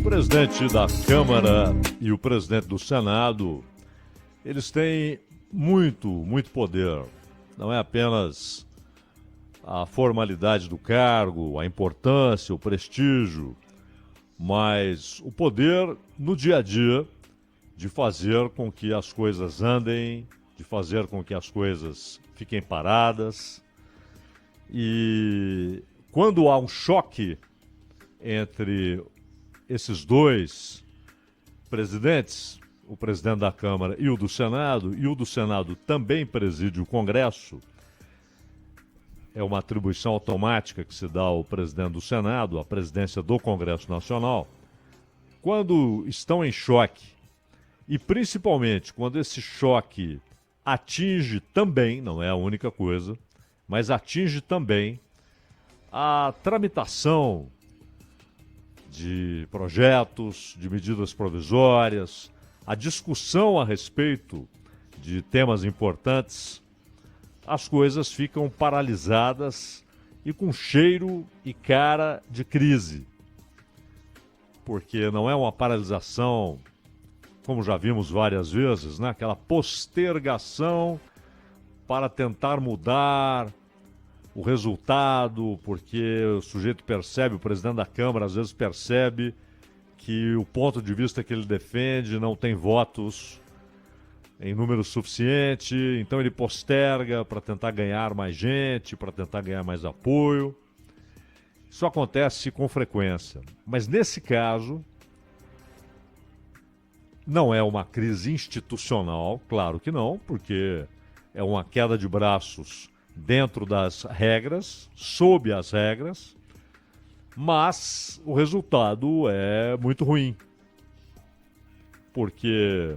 presidente da Câmara e o presidente do Senado, eles têm muito poder. Não é apenas a formalidade do cargo, a importância, o prestígio, mas o poder no dia a dia de fazer com que as coisas andem, de fazer com que as coisas fiquem paradas. E quando há um choque entre esses dois presidentes, o presidente da Câmara e o do Senado também preside o Congresso, é uma atribuição automática que se dá ao presidente do Senado, à presidência do Congresso Nacional. Quando estão em choque, e principalmente quando esse choque atinge também, não é a única coisa, mas atinge também a tramitação de projetos, de medidas provisórias, a discussão a respeito de temas importantes, as coisas ficam paralisadas e com cheiro e cara de crise. Porque não é uma paralisação, como já vimos várias vezes, né? Aquela postergação para tentar mudar o resultado, porque o sujeito percebe, o presidente da Câmara às vezes percebe que o ponto de vista que ele defende não tem votos em número suficiente, então ele posterga para tentar ganhar mais gente, para tentar ganhar mais apoio. Isso acontece com frequência. Mas nesse caso, não é uma crise institucional, claro que não, porque é uma queda de braços dentro das regras, sob as regras, mas o resultado é muito ruim. Porque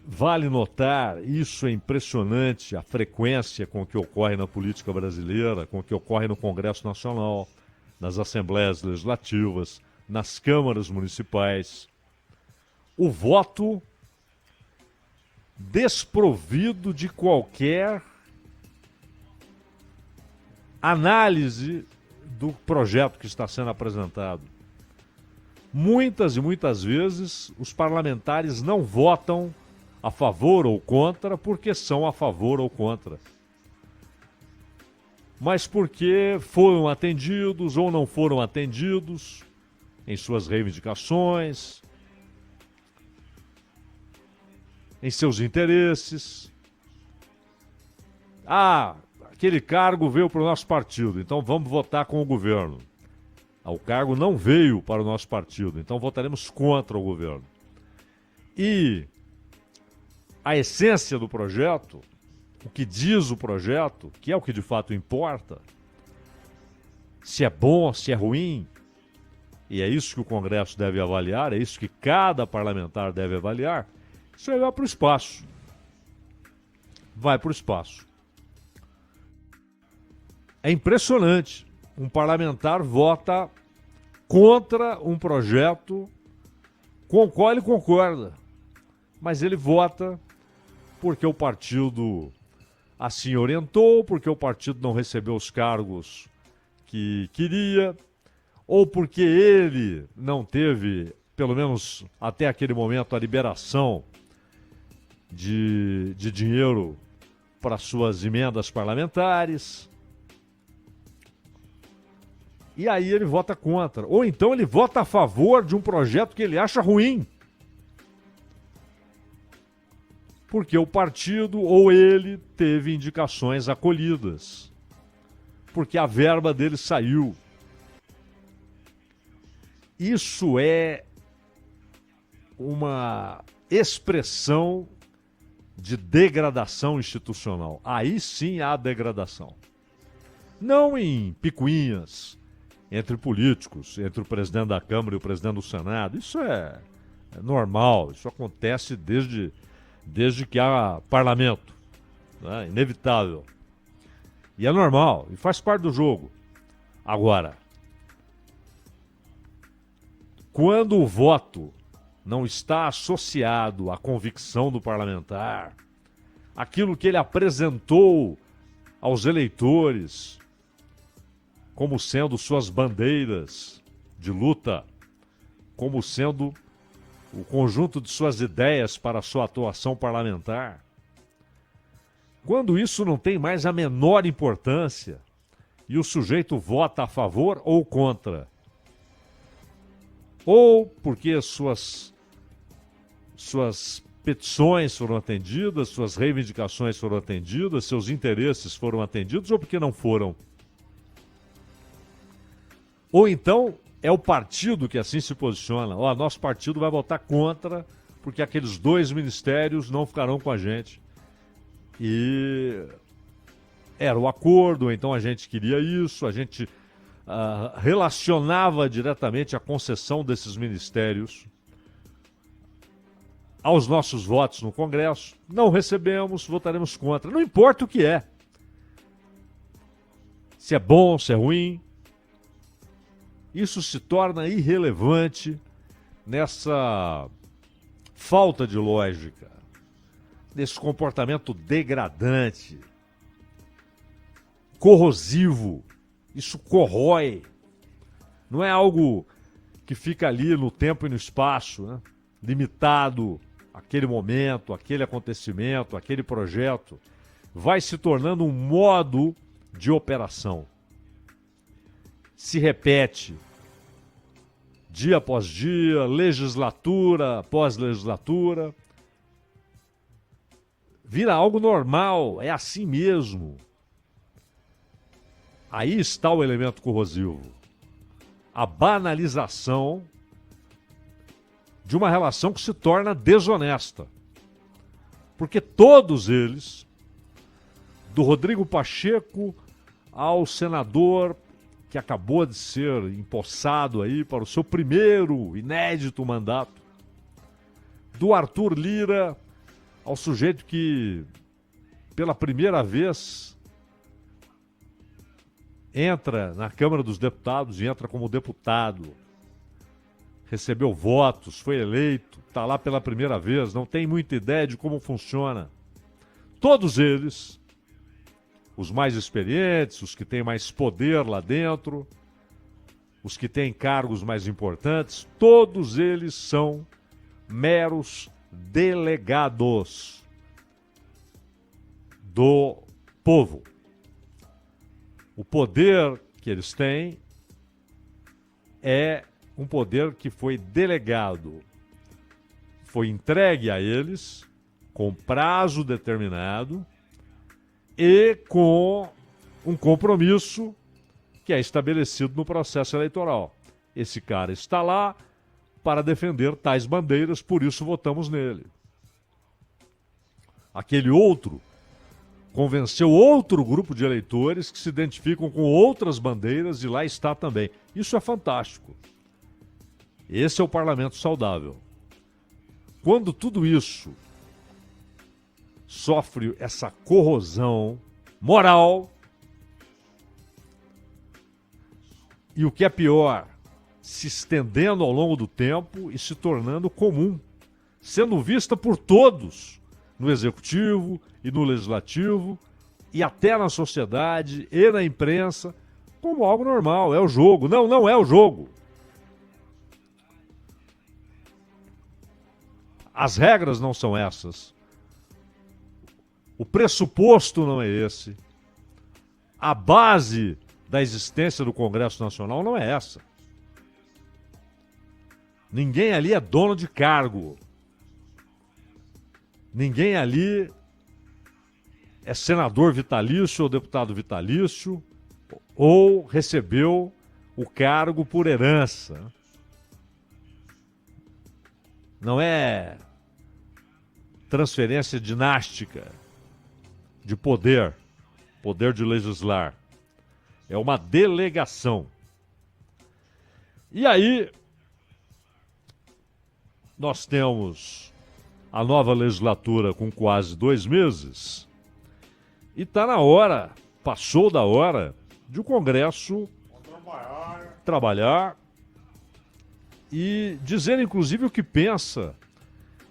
vale notar, isso é impressionante, a frequência com que ocorre na política brasileira, com que ocorre no Congresso Nacional, nas Assembleias Legislativas, nas câmaras municipais. O voto desprovido de qualquer análise do projeto que está sendo apresentado. Muitas e muitas vezes os parlamentares não votam a favor ou contra porque são a favor ou contra, mas porque foram atendidos ou não foram atendidos em suas reivindicações, em seus interesses. Ah, aquele cargo veio para o nosso partido, então vamos votar com o governo. O cargo não veio para o nosso partido, então votaremos contra o governo. E a essência do projeto, o que diz o projeto, que é o que de fato importa, se é bom, se é ruim, e é isso que o Congresso deve avaliar, é isso que cada parlamentar deve avaliar, isso aí vai para o espaço. Vai para o espaço. É impressionante. Um parlamentar vota contra um projeto com o qual ele concorda. Mas ele vota porque o partido assim orientou, porque o partido não recebeu os cargos que queria, ou porque ele não teve, pelo menos até aquele momento, a liberação de dinheiro para suas emendas parlamentares. E aí ele vota contra. Ou então ele vota a favor de um projeto que ele acha ruim. Porque o partido ou ele teve indicações acolhidas. Porque a verba dele saiu. Isso é uma expressão de degradação institucional. Aí sim há degradação. Não em picuinhas entre políticos, entre o presidente da Câmara e o presidente do Senado. Isso é normal, isso acontece desde que há parlamento. Né? Inevitável. E é normal, e faz parte do jogo. Agora, quando o voto não está associado à convicção do parlamentar, aquilo que ele apresentou aos eleitores como sendo suas bandeiras de luta como sendo o conjunto de suas ideias para a sua atuação parlamentar, quando isso não tem mais a menor importância e o sujeito vota a favor ou contra, ou porque suas petições foram atendidas, suas reivindicações foram atendidas, seus interesses foram atendidos, ou porque não foram. Ou então é o partido que assim se posiciona. Ó, nosso partido vai votar contra, porque aqueles 2 ministérios não ficarão com a gente. E era o acordo, então a gente queria isso, a gente relacionava diretamente a concessão desses ministérios aos nossos votos no Congresso. Não recebemos, votaremos contra. Não importa o que é. Se é bom, se é ruim. Isso se torna irrelevante nessa falta de lógica, nesse comportamento degradante, corrosivo. Isso corrói. Não é algo que fica ali no tempo e no espaço, né? Limitado àquele momento, àquele acontecimento, àquele projeto. Vai se tornando um modo de operação. Se repete dia após dia, legislatura após legislatura. Vira algo normal, é assim mesmo. Aí está o elemento corrosivo. A banalização de uma relação que se torna desonesta. Porque todos eles, do Rodrigo Pacheco ao senador que acabou de ser empossado aí para o seu primeiro inédito mandato, do Arthur Lira ao sujeito que pela primeira vez entra na Câmara dos Deputados e entra como deputado, recebeu votos, foi eleito, está lá pela primeira vez, não tem muita ideia de como funciona. Todos eles, os mais experientes, os que têm mais poder lá dentro, os que têm cargos mais importantes, todos eles são meros delegados do povo. O poder que eles têm é um poder que foi delegado, foi entregue a eles com prazo determinado e com um compromisso que é estabelecido no processo eleitoral. Esse cara está lá para defender tais bandeiras, por isso votamos nele. Aquele outro convenceu outro grupo de eleitores que se identificam com outras bandeiras e lá está também. Isso é fantástico. Esse é o parlamento saudável. Quando tudo isso sofre essa corrosão moral e o que é pior, se estendendo ao longo do tempo e se tornando comum, sendo vista por todos no executivo e no legislativo e até na sociedade e na imprensa como algo normal, é o jogo. Não, não é o jogo. As regras não são essas. O pressuposto não é esse. A base da existência do Congresso Nacional não é essa. Ninguém ali é dono de cargo. Ninguém ali é senador vitalício ou deputado vitalício ou recebeu o cargo por herança. Não é transferência dinástica de poder, poder de legislar. É uma delegação. E aí, nós temos a nova legislatura com quase 2 meses e está na hora, passou da hora, de o Congresso trabalhar e dizer, inclusive, o que pensa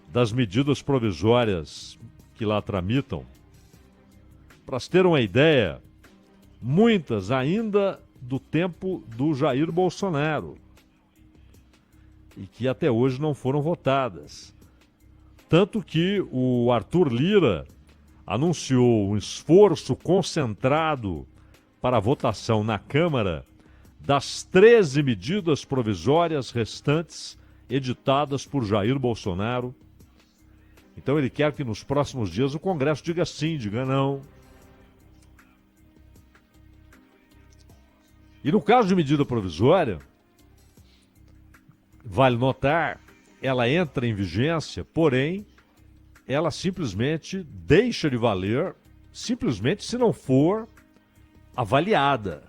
das medidas provisórias que lá tramitam. Para se ter uma ideia, muitas ainda do tempo do Jair Bolsonaro. e que até hoje não foram votadas. Tanto que o Arthur Lira anunciou um esforço concentrado para a votação na Câmara das 13 medidas provisórias restantes editadas por Jair Bolsonaro. Então ele quer que nos próximos dias o Congresso diga sim, diga não. E no caso de medida provisória, vale notar, ela entra em vigência, porém, ela simplesmente deixa de valer, simplesmente se não for avaliada,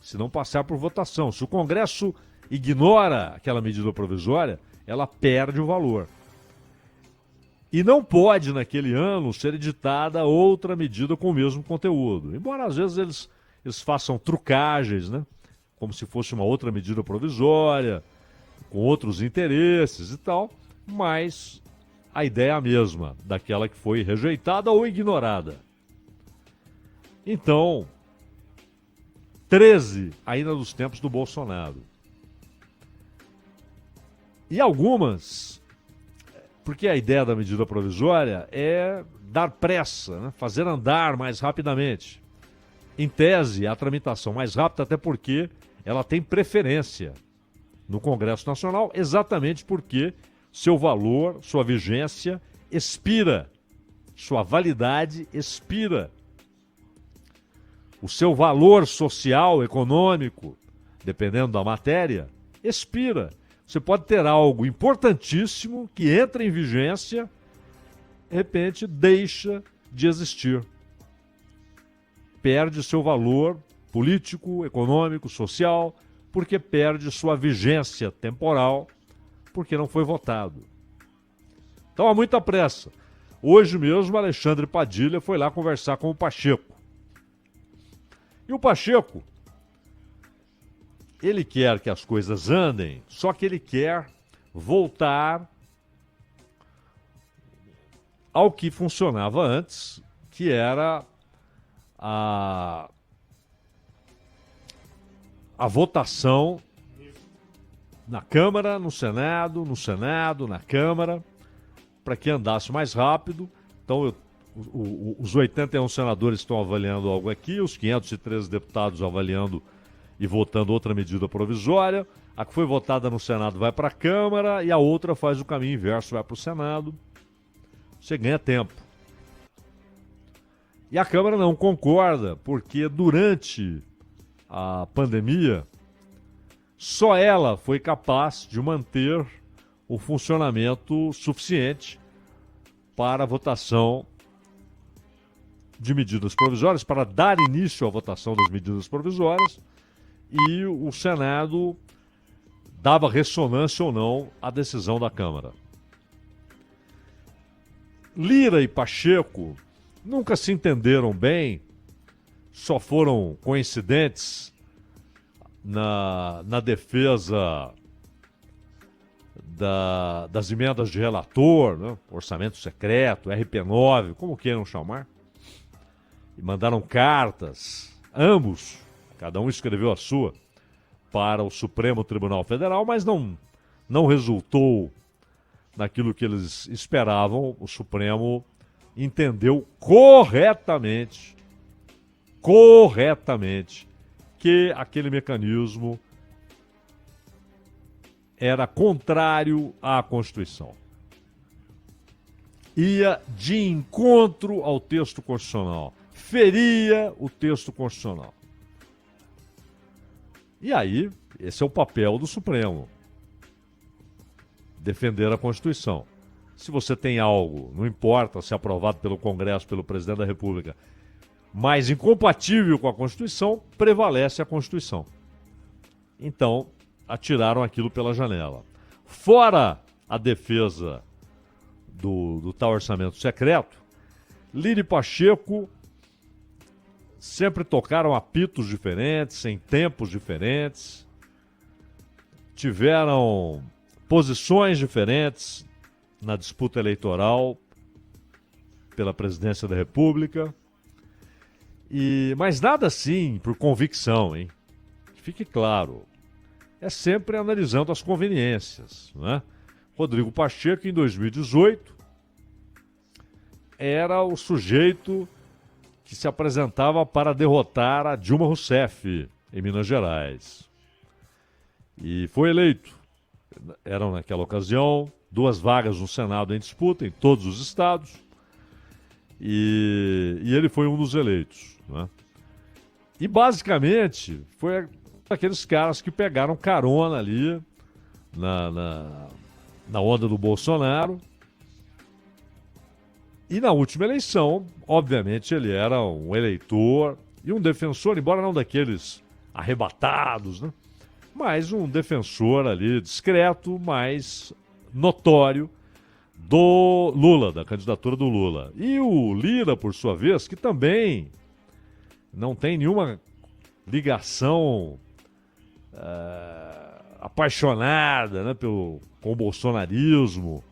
se não passar por votação. Se o Congresso ignora aquela medida provisória, ela perde o valor. E não pode, naquele ano, ser editada outra medida com o mesmo conteúdo. Embora, às vezes, eles façam trucagens, né? Como se fosse uma outra medida provisória, com outros interesses e tal, mas a ideia é a mesma, daquela que foi rejeitada ou ignorada. Então, 13 ainda dos tempos do Bolsonaro. E algumas, porque a ideia da medida provisória é dar pressa, né? Fazer andar mais rapidamente. Em tese, a tramitação mais rápida, até porque ela tem preferência no Congresso Nacional, exatamente porque seu valor, sua vigência expira, sua validade expira. O seu valor social, econômico, dependendo da matéria, expira. Você pode ter algo importantíssimo que entra em vigência, de repente deixa de existir. Perde seu valor político, econômico, social, porque perde sua vigência temporal, porque não foi votado. Então há muita pressa. Hoje mesmo, Alexandre Padilha foi lá conversar com o Pacheco. E o Pacheco, ele quer que as coisas andem, só que ele quer voltar ao que funcionava antes, que era a votação na Câmara, no Senado, na Câmara, para que andasse mais rápido. Então, os 81 senadores estão avaliando algo aqui, os 513 deputados avaliando e votando outra medida provisória. A que foi votada no Senado vai para a Câmara e a outra faz o caminho inverso, vai para o Senado. Você ganha tempo. E a Câmara não concorda, porque durante a pandemia, só ela foi capaz de manter o funcionamento suficiente para a votação de medidas provisórias, para dar início à votação das medidas provisórias, e o Senado dava ressonância ou não à decisão da Câmara. Lira e Pacheco nunca se entenderam bem, só foram coincidentes na defesa das emendas de relator, né? Orçamento secreto, RP9, como queiram chamar. E mandaram cartas, ambos, cada um escreveu a sua, para o Supremo Tribunal Federal, mas não resultou naquilo que eles esperavam. O Supremo entendeu corretamente, que aquele mecanismo era contrário à Constituição. Ia de encontro ao texto constitucional, feria o texto constitucional. E aí, esse é o papel do Supremo, defender a Constituição. Se você tem algo, não importa se é aprovado pelo Congresso, pelo Presidente da República, mas incompatível com a Constituição, prevalece a Constituição. Então, atiraram aquilo pela janela. Fora a defesa do tal orçamento secreto, Lira e Pacheco sempre tocaram apitos diferentes, em tempos diferentes, tiveram posições diferentes na disputa eleitoral pela presidência da República, mas nada assim por convicção, hein? Que fique claro. é sempre analisando as conveniências, né? Rodrigo Pacheco, em 2018, era o sujeito que se apresentava para derrotar a Dilma Rousseff em Minas Gerais. E foi eleito. Eram, naquela ocasião, 2 vagas no Senado em disputa, em todos os estados. E ele foi um dos eleitos, né? E, basicamente, foi aqueles caras que pegaram carona ali na onda do Bolsonaro. E na última eleição, obviamente, ele era um eleitor e um defensor, embora não daqueles arrebatados, né? Mas um defensor ali discreto, mas notório do Lula, da candidatura do Lula. E o Lira, por sua vez, que também não tem nenhuma ligação apaixonada, né, com o bolsonarismo,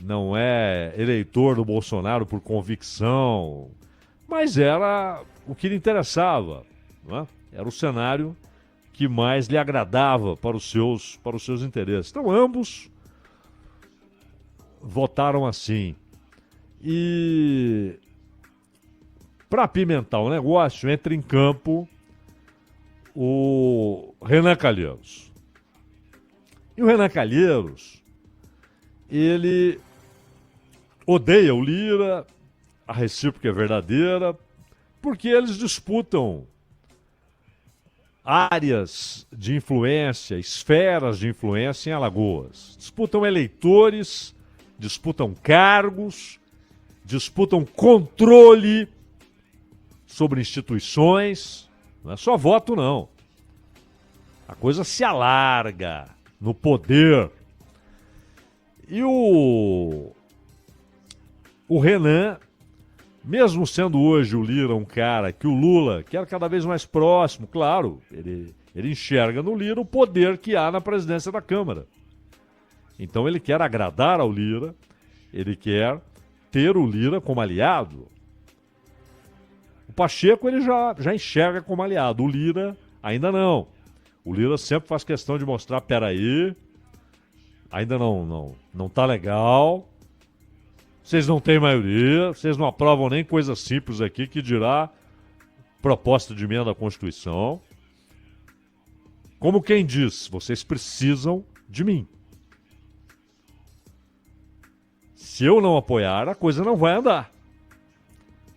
não é eleitor do Bolsonaro por convicção, mas era o que lhe interessava, não é? Era o cenário que mais lhe agradava para os seus interesses. Então, ambos votaram assim. E para apimentar o negócio, entra em campo o Renan Calheiros. E o Renan Calheiros, ele odeia o Lira, a recíproca é verdadeira, porque eles disputam áreas de influência, esferas de influência em Alagoas. Disputam eleitores, disputam cargos, disputam controle sobre instituições. Não é só voto, não. A coisa se alarga no poder. E o Renan, mesmo sendo hoje o Lira um cara que o Lula quer cada vez mais próximo, claro, ele enxerga no Lira o poder que há na presidência da Câmara. Então ele quer agradar ao Lira, ele quer ter o Lira como aliado. O Pacheco ele já enxerga como aliado, o Lira ainda não. O Lira sempre faz questão de mostrar, peraí, ainda não tá legal. Vocês não têm maioria, vocês não aprovam nem coisa simples aqui que dirá proposta de emenda à Constituição. Como quem diz, vocês precisam de mim. Se eu não apoiar, a coisa não vai andar.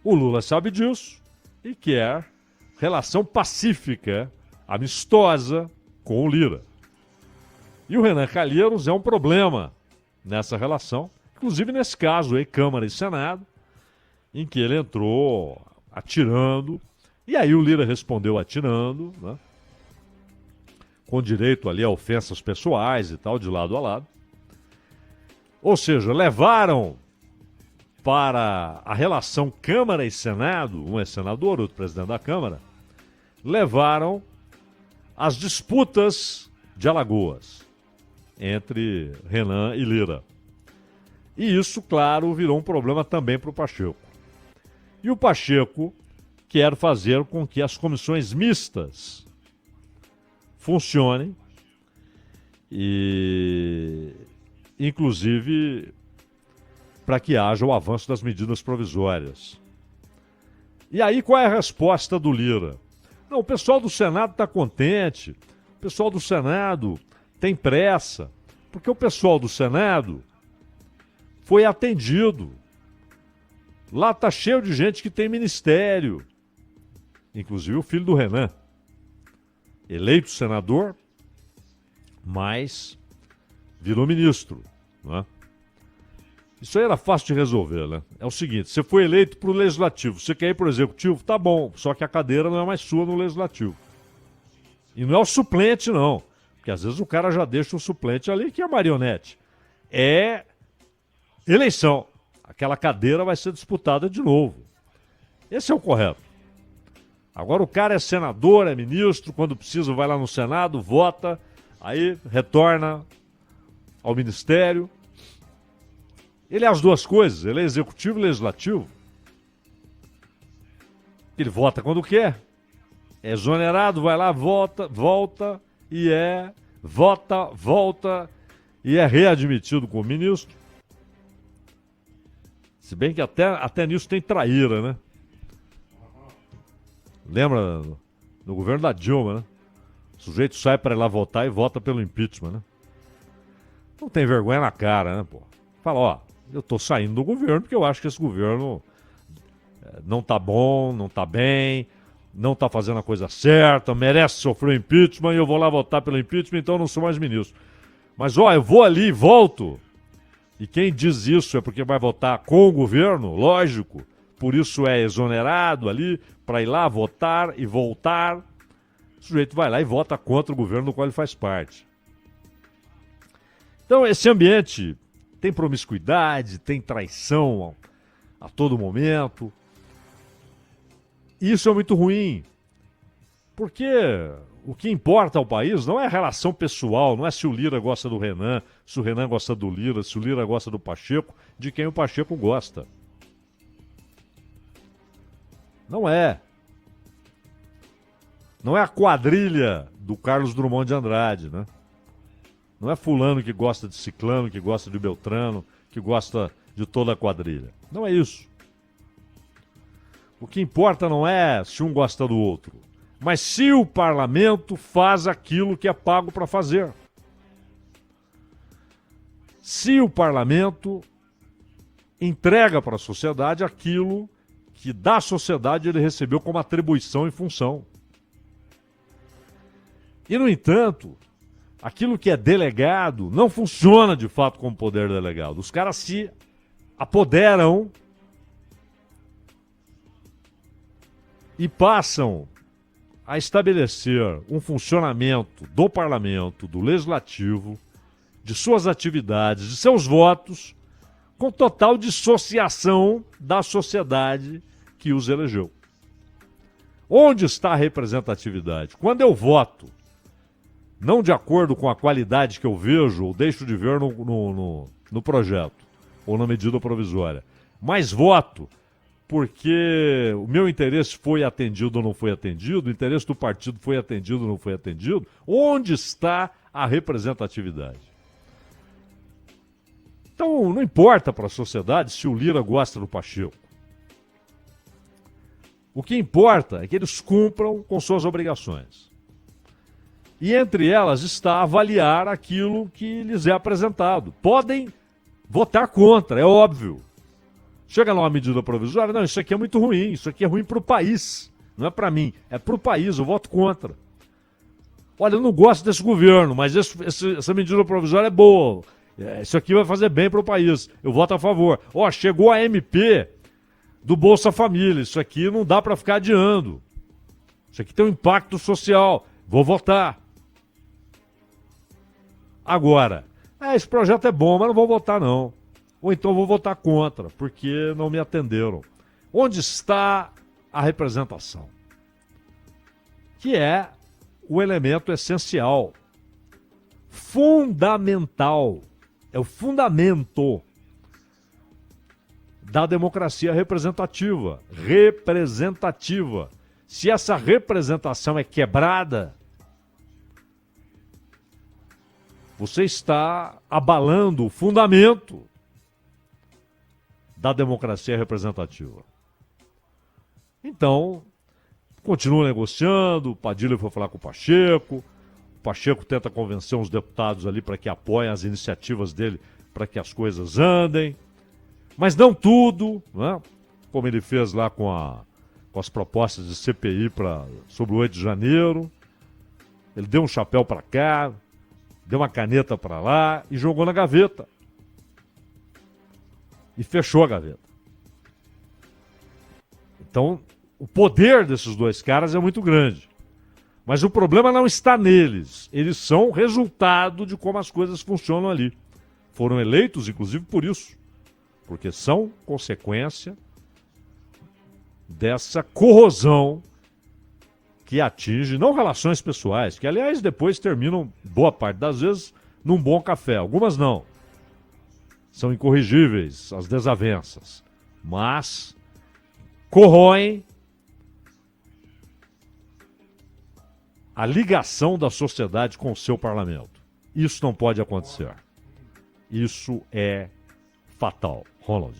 O Lula sabe disso e quer relação pacífica, amistosa com o Lira. E o Renan Calheiros é um problema nessa relação. Inclusive nesse caso aí, Câmara e Senado, em que ele entrou atirando, e aí o Lira respondeu atirando, né? Com direito ali a ofensas pessoais e tal, de lado a lado. Ou seja, levaram para a relação Câmara e Senado, um é senador, outro presidente da Câmara, levaram as disputas de Alagoas entre Renan e Lira. E isso, claro, virou um problema também para o Pacheco. E o Pacheco quer fazer com que as comissões mistas funcionem e, inclusive, para que haja o avanço das medidas provisórias. E aí, qual é a resposta do Lira? Não, o pessoal do Senado está contente, o pessoal do Senado tem pressa, porque o pessoal do Senado foi atendido. Lá tá cheio de gente que tem ministério. Inclusive o filho do Renan. Eleito senador, mas virou ministro. Né? Isso aí era fácil de resolver, né? É o seguinte, você foi eleito para o Legislativo, você quer ir para o Executivo? Tá bom, só que a cadeira não é mais sua no Legislativo. E não é o suplente, não. Porque às vezes o cara já deixa o suplente ali, que é marionete. É eleição. Aquela cadeira vai ser disputada de novo. Esse é o correto. Agora o cara é senador, é ministro, quando precisa vai lá no Senado, vota, aí retorna ao ministério. Ele é as duas coisas, ele é executivo e legislativo. Ele vota quando quer. É exonerado, vai lá, volta e é vota, volta e é readmitido como ministro. Se bem que até nisso tem traíra, né? Lembra no governo da Dilma, né? O sujeito sai para ir lá votar e vota pelo impeachment, né? Não tem vergonha na cara, né, pô? Fala, ó, eu tô saindo do governo porque eu acho que esse governo não tá bom, não tá bem, não tá fazendo a coisa certa, merece sofrer o impeachment e eu vou lá votar pelo impeachment, então eu não sou mais ministro. Mas, ó, eu vou ali e volto. E quem diz isso é porque vai votar com o governo, lógico. Por isso é exonerado ali para ir lá votar e voltar. O sujeito vai lá e vota contra o governo do qual ele faz parte. Então, esse ambiente tem promiscuidade, tem traição a todo momento. Isso é muito ruim, porque o que importa ao país não é a relação pessoal, não é se o Lira gosta do Renan, se o Renan gosta do Lira, se o Lira gosta do Pacheco, de quem o Pacheco gosta. Não é. Não é a quadrilha do Carlos Drummond de Andrade, né? Não é fulano que gosta de ciclano, que gosta de Beltrano, que gosta de toda a quadrilha. Não é isso. O que importa não é se um gosta do outro, mas se o parlamento faz aquilo que é pago para fazer. Se o parlamento entrega para a sociedade aquilo que da sociedade ele recebeu como atribuição e função. E, no entanto, aquilo que é delegado não funciona de fato como poder delegado. Os caras se apoderam e passam a estabelecer um funcionamento do parlamento, do legislativo, de suas atividades, de seus votos, com total dissociação da sociedade que os elegeu. Onde está a representatividade? Quando eu voto, não de acordo com a qualidade que eu vejo ou deixo de ver no projeto ou na medida provisória, mas voto porque o meu interesse foi atendido ou não foi atendido, o interesse do partido foi atendido ou não foi atendido, onde está a representatividade? Então, não importa para a sociedade se o Lira gosta do Pacheco. O que importa é que eles cumpram com suas obrigações. E entre elas está avaliar aquilo que lhes é apresentado. Podem votar contra, é óbvio. Chega lá uma medida provisória, não, isso aqui é muito ruim, isso aqui é ruim para o país. Não é para mim, é para o país, eu voto contra. Olha, eu não gosto desse governo, mas essa medida provisória é boa. Isso aqui vai fazer bem para o país, eu voto a favor. Ó, chegou a MP do Bolsa Família, isso aqui não dá para ficar adiando. Isso aqui tem um impacto social, vou votar. Agora, esse projeto é bom, mas não vou votar não. Ou então vou votar contra, porque não me atenderam. Onde está a representação? Que é o elemento essencial, fundamental, é o fundamento da democracia representativa. Representativa. Se essa representação é quebrada, você está abalando o fundamento da democracia representativa. Então, continua negociando, o Padilha foi falar com o Pacheco tenta convencer uns deputados ali para que apoiem as iniciativas dele para que as coisas andem, mas não tudo, né? Como ele fez lá com as propostas de CPI sobre o 8 de janeiro, ele deu um chapéu para cá, deu uma caneta para lá e jogou na gaveta. E fechou a gaveta. Então, o poder desses dois caras é muito grande. Mas o problema não está neles. Eles são resultado de como as coisas funcionam ali. Foram eleitos, inclusive, por isso. Porque são consequência dessa corrosão que atinge, não relações pessoais, que, aliás, depois terminam, boa parte das vezes, num bom café. Algumas não. São incorrigíveis as desavenças, mas corroem a ligação da sociedade com o seu parlamento. Isso não pode acontecer. Isso é fatal. Ronald.